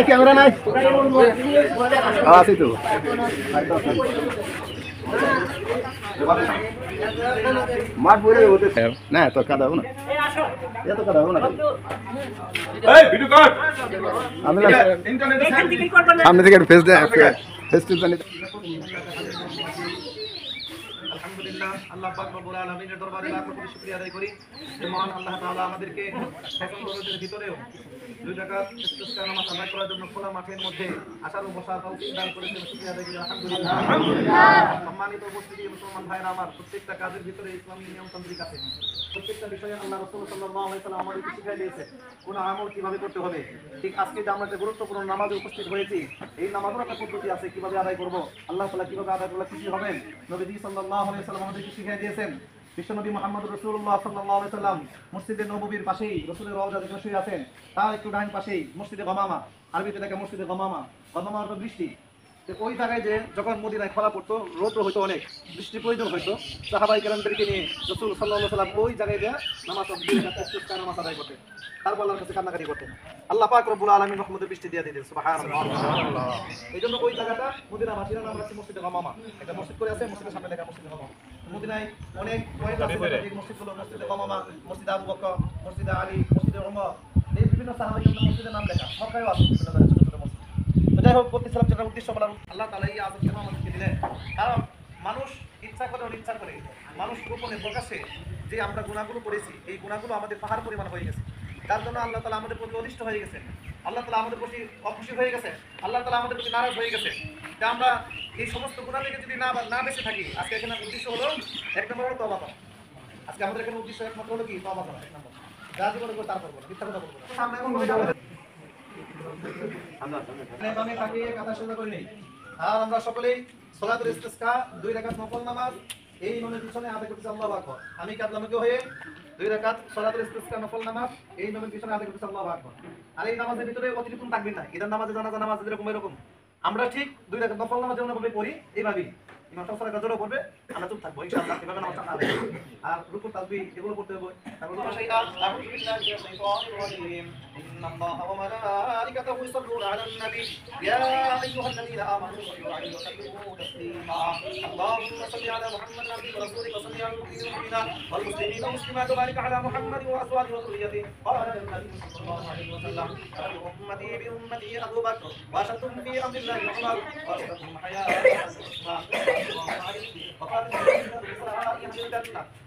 Camera নাই আছে তো মাঠ বলে হতে না তো কাদা হবে না এত কাদা হবে না এই ভিডিও কর সামনে থেকে ফেস ফেস টু জানি আলহামদুলিল্লাহ আল্লাহ পাক রব্বুল আলামিনের দরবারে লাখ কোটি শুকরিয়া আদায় করি যে মহান আল্লাহ তাআলা আমাদেরকে ফজর নামাজের ভিতরেও দুই রাকাত ইস্তিসকা নামাজ আদায় করার জন্য খোলা মাঠের মধ্যে আসার ও বসার তৌফিক দান করেছেন। শুকরিয়া আদায় করি আলহামদুলিল্লাহ। সম্মানিত উপস্থিতি মুসলমান ভাইরা আমার, প্রত্যেকটা কাজের ভিতরে ইসলামী নিয়মতান্ত্রিক আছে। প্রত্যেকটা বিষয়ে আল্লাহ রাসূল সাল্লাল্লাহু আলাইহি ওয়াসাল্লাম আমাদেরকে শিখিয়ে দিয়েছে কোন আমল কিভাবে করতে হবে। ঠিক আজকে যে আমরা একটা গুরুত্বপূর্ণ নামাজে উপস্থিত হয়েছি, এই নামাজের একটা পদ্ধতি আছে কিভাবে আদায় করব, আল্লাহ তাআলা কিভাবে আদায় করলে খুশি হবেন, নবীজি সাল্লাল্লাহু আলাইহি ওয়াসাল্লাম আমাদেরকে শিখিয়ে দিয়েছেন। বিশ্বনবী মুহাম্মদ রাসূলুল্লাহ সাল্লাল্লাহু আলাইহি ওয়াসাল্লাম মসজিদে নববীর পাশেই রাসূলের রওজা যেখানে শুয়ে আছেন তার একটু ডান পাশেই মসজিদে গমামা, আরবিতে লেখা মসজিদে গমামা, গমামা অর্থ বৃষ্টি। ওই জায়গায় যে যখন মদিনায় খরা পড়তো, রোদ হইতো, অনেক বৃষ্টির প্রয়োজন হইতো, সাহাবাই কেরামদেরকে নিয়ে রাসূল সাল্লাল্লাহু আলাইহি ওয়াসাল্লাম ওই জায়গায় যে নামাজ নামাজ আদায় করতেন, তারপর আল্লাহর কাছে কান্নাকাটি করতেন। আল্লাহ পাক রব্বুল আলামিন রহমতের বৃষ্টি দিয়ে দিতেন, সুবহানাল্লাহ। এই জন্য ওই জায়গাটা মদিনা বাসীরা নাম রাখছে মসজিদে গমামা। একটা মসজিদ করে আছে, মসজিদের সামনে লেখা মসজিদে গমামা। মদিনায় অনেক মসজিদগুলো, মসজিদে গমামা, মসজিদে আবু বকর, মসজিদে আলী, মসজিদে ওমর, এই বিভিন্ন সাহাবাই মসজিদের নাম লেখা, সরকারিও আছে ছোট ছোট মসজিদ। যাই হোক, বলতেছিলাম যেটা উদ্দেশ্য বলার, আল্লাহ তাআলা এই আযাব কেন আমাদেরকে দিলেন? কারণ মানুষ ইচ্ছা করে অনিচ্ছা করে, মানুষ গোপনে প্রকাশে যে আমরা গুনাহগুলো করেছি, এই গুনাহগুলো আমাদের পাহাড় পরিমাণ হয়ে গেছে। তার জন্য আল্লাহ তাআলা আমাদের প্রতি অনিষ্ট হয়ে গেছে, আল্লাহ তাআলা আমাদের প্রতি অখুশি হয়ে গেছে, আল্লাহ তাআলা আমাদের প্রতি নারাজ হয়ে গেছে। তা আমরা এই সমস্ত গুনাহ থেকে যদি না বেঁচে থাকি, আজকে এখানে উদ্দেশ্য হলো এক নম্বর হলো তওবা করা। আজকে আমাদের এখানে উদ্দেশ্য একমাত্র হলো কি? তওবা করা। এক নম্বর, যা জীবন করবো তার করবো, মিথ্যা কথা বলবো না। সামনে এমন আমি তাকে কথা শুরু করি নেই। আর আমরা সকলেই সালাতুল ইস্তিসকা 2 রাকাত নফল নামাজ এই ইমামের পিছনে আদায় করতেছি আল্লাহু আকবার। আমি কাবলামুখী হয়ে 2 রাকাত সালাতুল ইস্তিসকা নফল নামাজ এই ইমামের পিছনে আদায় করতেছি আল্লাহু আকবার। আর এই নামাজের ভিতরে অতিরিক্ত তাকবীর না। ঈদের নামাজে, জানাজা নামাজে যেরকম এরকম আমরা ঠিক 2 রাকাত নফল নামাজ যেভাবে পড়ি এইভাবেই ইমাম সাহেব সালাত জোরে পড়বে, আমরা চুপ থাকবো ইনশাআল্লাহ। এভাবে নামাজটা আদায় করব। আর রুকু তাসবিহ এগুলো করতে হবে। তারপর আউযু বিল্লাহি মিনাশ শাইতানির রাজীম। ইন্নাল্লাহা ওয়া মালাইকাতাহু ইউসাল্লুনা আলান নবী ইয়া আইয়ুহাল্লাযীনা আমানু সাল্লু আলাইহি ওয়া সাল্লিমু তাসলিমা। আল্লাহুম্মা সাল্লি আলা মুহাম্মাদ নাবিয়্যিকা ওয়া রাসূলিকা ওয়া সাল্লি আলা মুমিনিনা ওয়াল মুসলিমিনা ওয়া মুসলিমাত ওয়া বারিক আলা মুহাম্মাদ ওয়া আসওয়াজিহি ওয়া যুররিyyatihi। قال النبي صلى الله عليه وسلم أمتي بأمتي أبو بكر وأشدهم في أمر الله عمر وأشدهم حياء وقال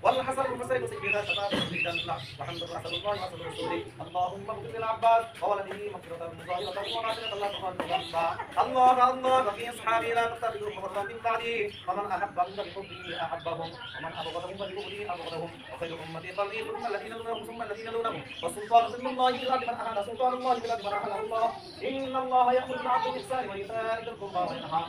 والحسن المسيب سيدنا شباب الجنة وحمد رسول الله وصلى رسوله. اللهم اغفر للعباس وولده مغفرة ظاهرة ونافلة الله سبحانه وتعالى. الله الله وفي أصحابي لا تتخذوا قبرا من بعدي ومن أحبهم فبحبه أحبهم ومن أبغضهم فببغضه أبغضهم وخير أمتي قرني ثم الذين يلونهم ثم الذين يلونهم والسلطان ظل الله في الأرض من أحد سلطان الله في الأرض من أحد الله. إن الله يأمر بالعدل والإحسان وإيتاء ذي القربى وينهى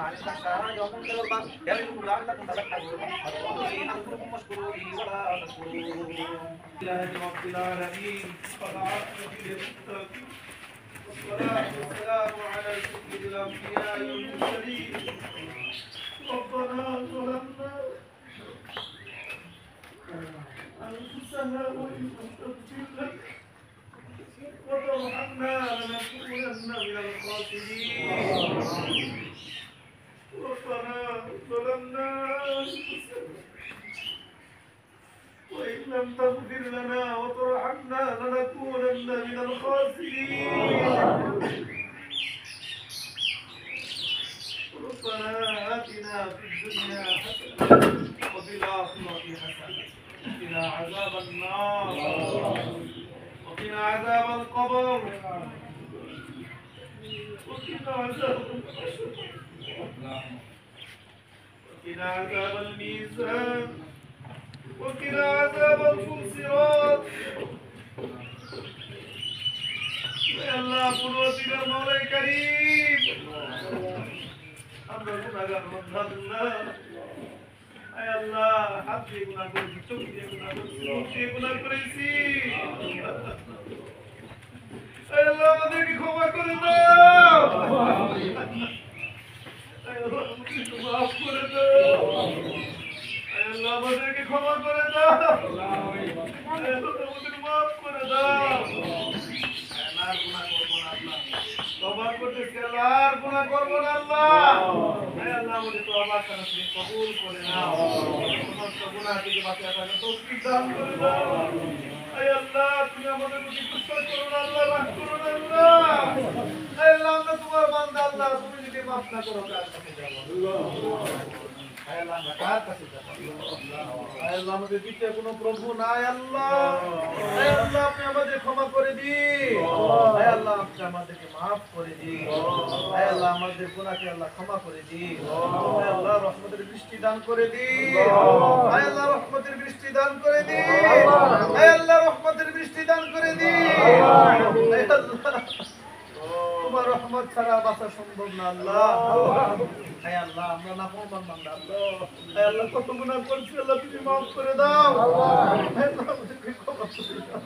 عن الفحشاء والمنكر والبغي يعظكم لعلكم تذكرون. أذكركم واشكروا لي ولا تكفرون. لله رب العالمين والعاقبة للمتقين والصلاة والسلام على سيد الأنبياء والمرسلين. ربنا ظلمنا أنفسنا وإن لم تغفر لنا وترحمنا لنكونن من الخاسرين. ربنا ظلمنا أنفسنا وإن لم تغفر لنا وترحمنا لنكونن من الخاسرين. ربنا آتنا في الدنيا حسنة وفي الآخرة حسنة وقنا عذاب النار وقنا عذاب القبر وقنا عذاب الحشر وقنا عذاب الميزان وقنا عذاب الفصيرات. يا الله قدوتنا مولاي كريم আমরা গুনাহগার বান্দা, আয় আল্লাহ হাত দিয়ে গুনাহ করেছি, চোখ দিয়ে গুনাহ করেছি, মুখ দিয়ে গুনাহ করেছি। আয় আল্লাহ আমাদেরকে ক্ষমা করে দাও, আয় আল্লাহ আমাদেরকে মাফ করে দাও, আয় আল্লাহ আমাদেরকে ক্ষমা করে দাও, আয় আল্লাহ আমাদেরকে মাফ করে দাও। গুনাহ করব না আল্লাহ। হে আল্লাহ আমাদের তওবা করা তুমি কবুল করে নাও। সমস্ত গুনাহ থেকে বাঁচিয়ে রাখার তৌফিক দান করে দাও। হে আল্লাহ তুমি আমাদের প্রতি বিশ্বাস করো না আল্লাহ, মাফ করো না আল্লাহ। হে আল্লাহ আমরা তোমার বান্দা আল্লাহ, তুমি যদি মাফ না করো কার কাছে যাব আল্লাহ? হে আল্লাহ আমরা কার কাছে যাব আল্লাহ? হে আল্লাহ আমাদের দ্বিতীয় কোনো প্রভু নাই আল্লাহ। হে আল্লাহ আপনি আমাদের ক্ষমা করে দিন। হে আল্লাহ আপনি আমাদেরকে মাফ করে দিন। হে আল্লাহ আমাদের গুনাহকে আল্লাহ ক্ষমা করে দিন। হে আল্লাহ রহমতের বৃষ্টি দান করে দিন। হে আল্লাহ রহমতের বৃষ্টি দান করে দিন। হে আল্লাহ রহমতের বৃষ্টি দান করে দিন। হে আল্লাহ তোমার রহমত ছাড়া বাঁচা সম্ভব না আল্লাহ। হে আল্লাহ আমরা নাফরমান বান্দা আল্লাহ। হে আল্লাহ কত গুনাহ করছি আল্লাহ তুমি মাফ করে দাও। হে আল্লাহ আমাদেরকে ক্ষমা করে দাও।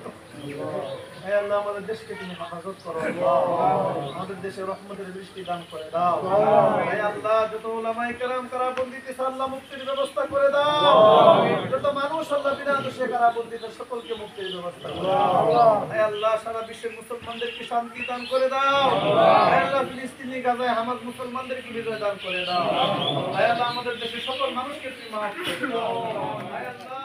হে আল্লাহ আমাদের দেশকে তুমি হেফাজত করো আল্লাহ। আমাদের দেশে রহমতের বৃষ্টি দান করে দাও। হে আল্লাহ যত উলামায়ে কেরাম কারাবন্দীতে আল্লাহ মুক্তির ব্যবস্থা করে দাও। যত মানুষ আল্লাহ বিনা দোষে কারাবন্দীতে সকলকে মুক্তির ব্যবস্থা করে দাও। হে আল্লাহ সারা বিশ্বের মুসলমানদেরকে শান্তি দান করে দাও। হে আল্লাহ ফিলিস্তিনি গাজায় হামাস মুসলমানদেরকে বিজয় দান করে দাও। হে আল্লাহ আমাদের দেশের সকল মানুষকে তুমি মাফ করে দাও। হে আল্লাহ